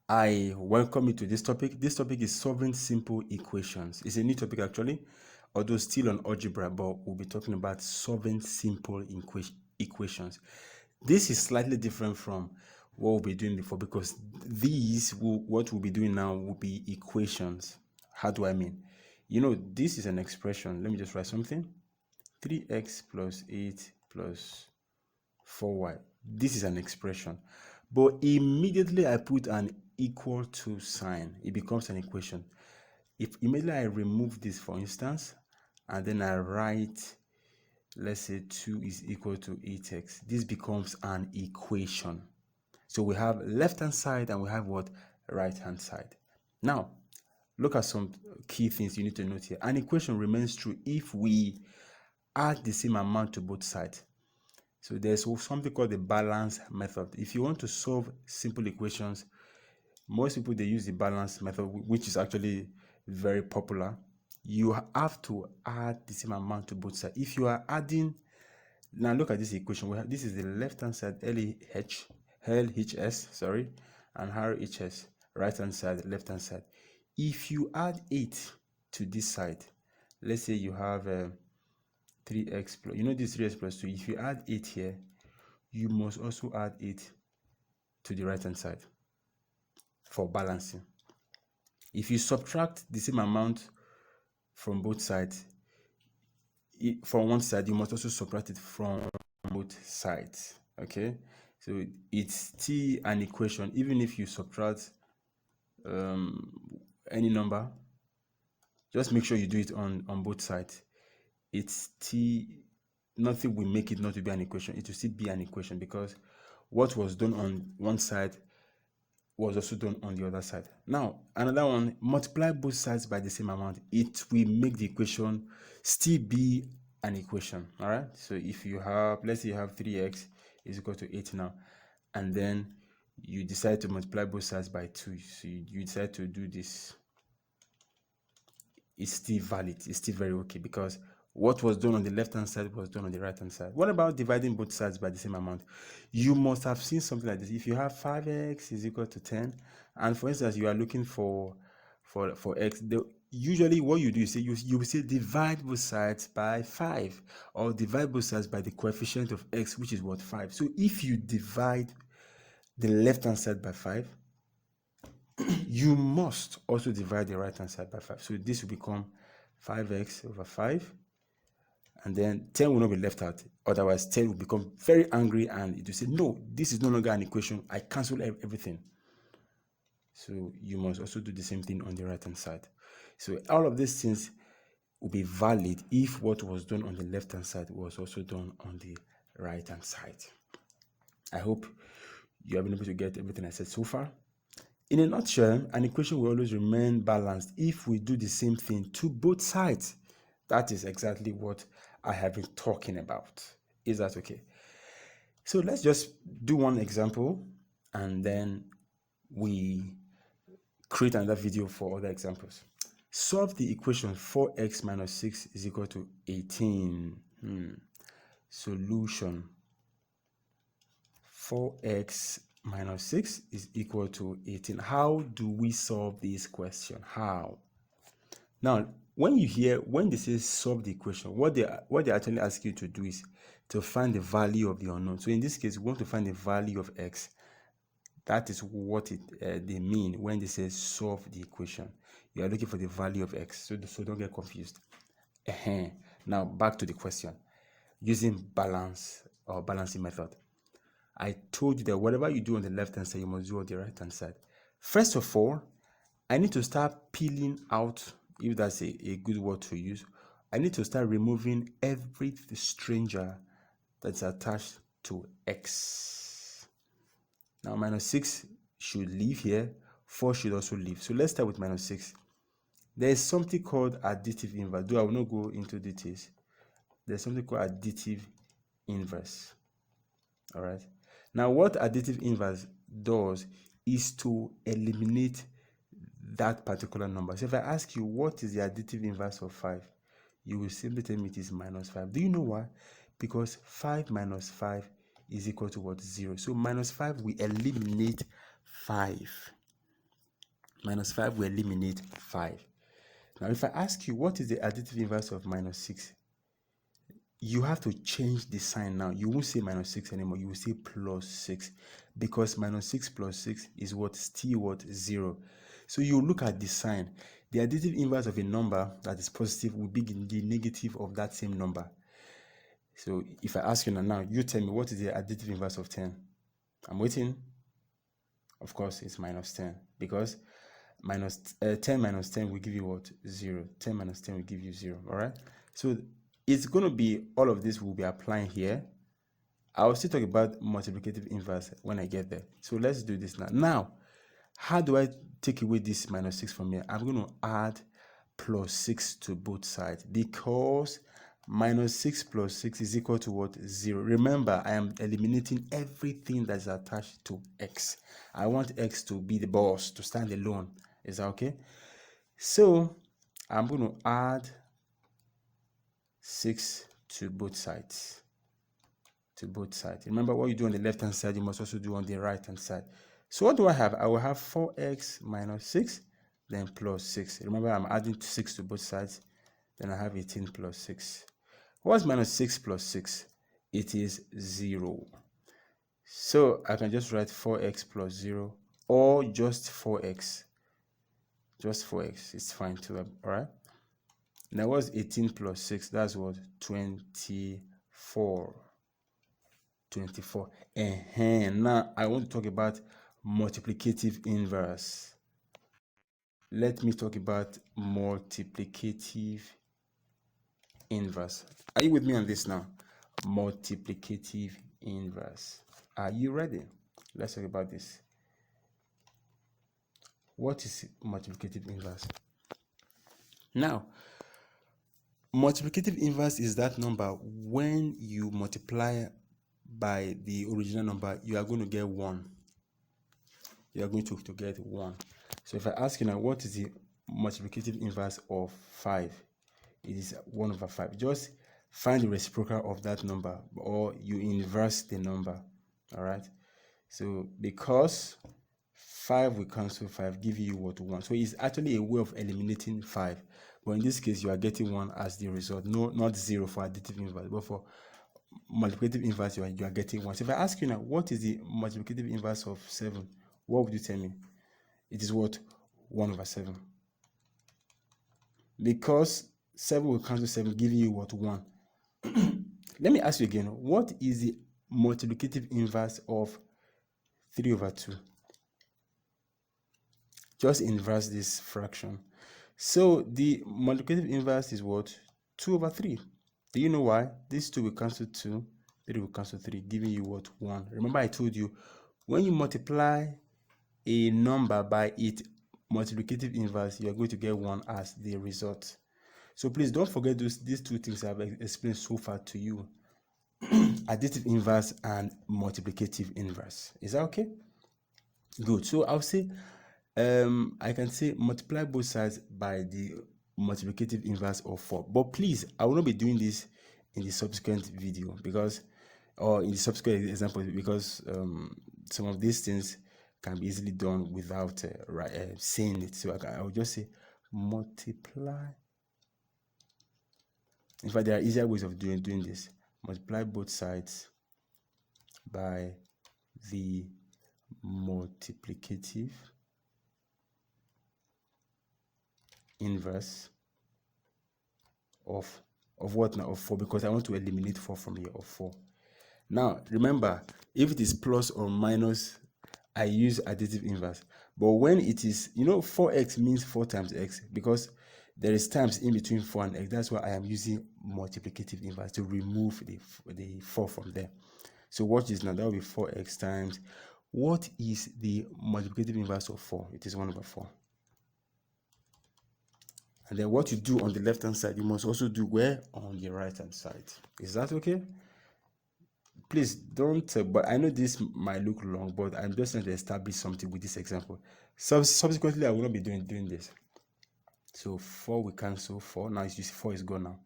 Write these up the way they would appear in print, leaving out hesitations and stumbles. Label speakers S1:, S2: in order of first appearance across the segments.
S1: I welcome you to this topic. This topic is solving simple equations. It's a new topic actually, although still on algebra, but we'll be talking about solving simple equations. This is slightly different from what we'll be doing before because what we'll be doing now will be equations. How do I mean? This is an expression. Let me just write something. 3x plus 8 plus 4y. This is an expression. But immediately I put an equal to sign, it becomes an equation. If immediately I remove this, for instance, and then I write, let's say 2 is equal to 8x, this becomes an equation. So we have left-hand side and we have what? Right-hand side. Now, look at some key things you need to note here. An equation remains true if we add the same amount to both sides. So there's something called the balance method. If you want to solve simple equations, most people, they use the balance method, which is actually very popular. You have to add the same amount to both sides. If you are adding, now look at this equation. This is the left-hand side, LHS, sorry, and RHS, right-hand side, left-hand side. If you add 8 to this side, let's say you have 3x plus, this 3x plus 2. If you add 8 here, you must also add 8 to the right-hand side for balancing. If you subtract the same amount from both sides, from one side, you must also subtract it from both sides. Okay, so it's still an equation. Even if you subtract any number, just make sure you do it on both sides. It's still, nothing will make it not to be an equation. It will still be an equation because what was done on one side was also done on the other side. Now, another one, multiply both sides by the same amount. It will make the equation still be an equation. All right. So if you have, let's say you have 3x is equal to 8 now, and then you decide to multiply both sides by 2. So you decide to do this. It's still valid. It's still very okay because what was done on the left-hand side was done on the right-hand side. What about dividing both sides by the same amount? You must have seen something like this. If you have 5x is equal to 10, and for instance, you are looking for x, usually what you do is say you will say divide both sides by 5, or divide both sides by the coefficient of x, which is what? 5. So if you divide the left-hand side by 5, you must also divide the right-hand side by 5. So this will become 5x over 5. And then 10 will not be left out. Otherwise, 10 will become very angry and it will say, no, this is no longer an equation. I cancel everything. So you must also do the same thing on the right-hand side. So all of these things will be valid if what was done on the left-hand side was also done on the right-hand side. I hope you have been able to get everything I said so far. In a nutshell, an equation will always remain balanced if we do the same thing to both sides. That is exactly what I have been talking about. Is that okay? So let's just do one example and then we create another video for other examples. Solve the equation 4x minus 6 is equal to 18. Solution: 4x minus 6 is equal to 18. How do we solve this question? How? Now, when they say solve the equation, what they actually ask you to do is to find the value of the unknown. So in this case, we want to find the value of x. That is what they mean when they say solve the equation. You are looking for the value of x. So don't get confused. Now back to the question. Using balance or balancing method. I told you that whatever you do on the left-hand side, you must do on the right-hand side. First of all, I need to start peeling out, if that's a good word to use. I need to start removing every stranger that's attached to x. Now, minus 6 should leave here. 4 should also leave. So let's start with minus 6. There is something called additive inverse. Though I will not go into details. There's something called additive inverse. All right. Now, what additive inverse does is to eliminate that particular number. So if I ask you what is the additive inverse of 5, you will simply tell me it is minus 5. Do you know why? Because 5 minus 5 is equal to what? 0. So minus 5 will eliminate 5. Minus 5 will eliminate 5. Now, if I ask you what is the additive inverse of minus 6, you have to change the sign now. You won't say minus 6 anymore. You will say plus 6, because minus 6 plus 6 is what? Still what? 0. So you look at the sign. The additive inverse of a number that is positive will be the negative of that same number. So if I ask you now, you tell me what is the additive inverse of 10? I'm waiting. Of course, it's minus 10, because 10 minus 10 will give you what? 0. 10 minus 10 will give you 0. All right. So it's going to be, all of this will be applying here. I'll still talk about multiplicative inverse when I get there. So let's do this now. Now, how do I take away this minus 6 from here? I'm going to add plus 6 to both sides, because minus 6 plus 6 is equal to what? 0. Remember, I am eliminating everything that is attached to x. I want x to be the boss, to stand alone. Is that okay? So I'm going to add 6 to both sides. Remember, what you do on the left hand side, you must also do on the right hand side. So what do I have? I will have 4x minus 6, then plus 6. Remember, I'm adding 6 to both sides. Then I have 18 plus 6. What's minus 6 plus 6? It is 0. So I can just write 4x plus 0, or just 4x. Just 4x. It's fine too. All right. Now what's 18 plus 6? That's what? 24. 24. Now I want to talk about multiplicative inverse. Let me talk about multiplicative inverse. Are you with me on this now? Multiplicative inverse. Are you ready? Let's talk about this. What is multiplicative inverse? Now, multiplicative inverse is that number when you multiply by the original number, you are going to get 1. You are going to get 1. So if I ask you now, what is the multiplicative inverse of 5? It is 1 over 5. Just find the reciprocal of that number, or you inverse the number. All right. So because 5 will cancel 5, give you what? 1. So it's actually a way of eliminating 5. But in this case, you are getting 1 as the result. No, not 0 for additive inverse, but for multiplicative inverse, you are getting 1. So if I ask you now, what is the multiplicative inverse of 7? What would you tell me? It is what? 1 over 7. Because 7 will cancel 7, giving you what? 1. Let me ask you again, what is the multiplicative inverse of 3 over 2? Just inverse this fraction. So the multiplicative inverse is what? 2 over 3. Do you know why? This 2 will cancel 2, 3 will cancel 3, giving you what? 1. Remember I told you, when you multiply a number by its multiplicative inverse, you are going to get 1 as the result. So please don't forget these two things I have explained so far to you. Additive inverse and multiplicative inverse. Is that okay? Good. So I'll say I can say multiply both sides by the multiplicative inverse of 4. But please, I will not be doing this in the subsequent video, because, or in the subsequent example, because some of these things can be easily done without saying it. So I will just say multiply. In fact, there are easier ways of doing this. Multiply both sides by the multiplicative inverse of what now? Of 4, because I want to eliminate 4 from here, of 4. Now remember, if it is plus or minus, I use additive inverse. But when it is, 4x means 4 times x, because there is times in between 4 and x. That's why I am using multiplicative inverse to remove the 4 from there. So watch this now. That will be 4x times. What is the multiplicative inverse of 4? It is 1 over 4. And then what you do on the left hand side, you must also do where? On the right hand side. Is that okay? Please don't, but I know this might look long, but I'm just trying to establish something with this example. Subsequently, I will not be doing this. So 4 will cancel 4. Now you see 4 is gone now.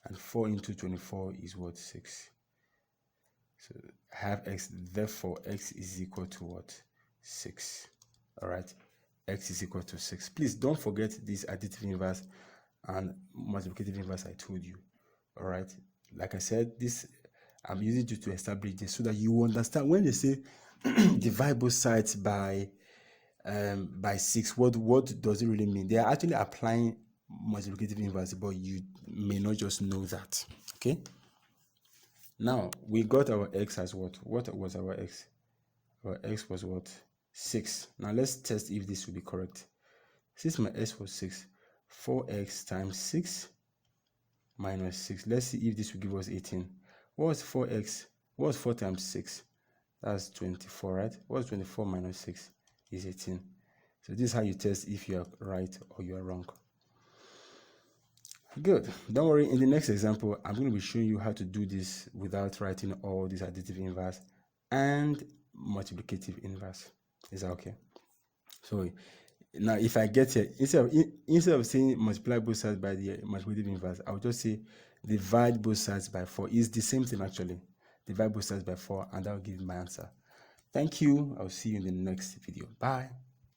S1: And 4 into 24 is what? 6. So I have x, therefore x is equal to what? 6. All right. x is equal to 6. Please don't forget this additive inverse and multiplicative inverse I told you. All right, like I said, this I'm using you to establish this so that you understand when they say divide both sides by 6, what does it really mean? They are actually applying multiplicative inverse, but you may not just know that. Okay, now we got our x as what was our x? Our x was what? 6. Now let's test if this will be correct. Since my x was 6, 4x times 6 minus 6. Let's see if this will give us 18. What was 4x? What was 4 times 6? That's 24, right? What's 24 minus 6 is 18. So this is how you test if you are right or you are wrong. Good. Don't worry, in the next example, I'm going to be showing you how to do this without writing all this additive inverse and multiplicative inverse. Is that okay? So now if I get here, instead of saying multiply both sides by the multiplicative inverse, I will just say divide both sides by 4. It's the same thing actually. Divide both sides by 4 and that will give me my answer. Thank you. I'll see you in the next video. Bye.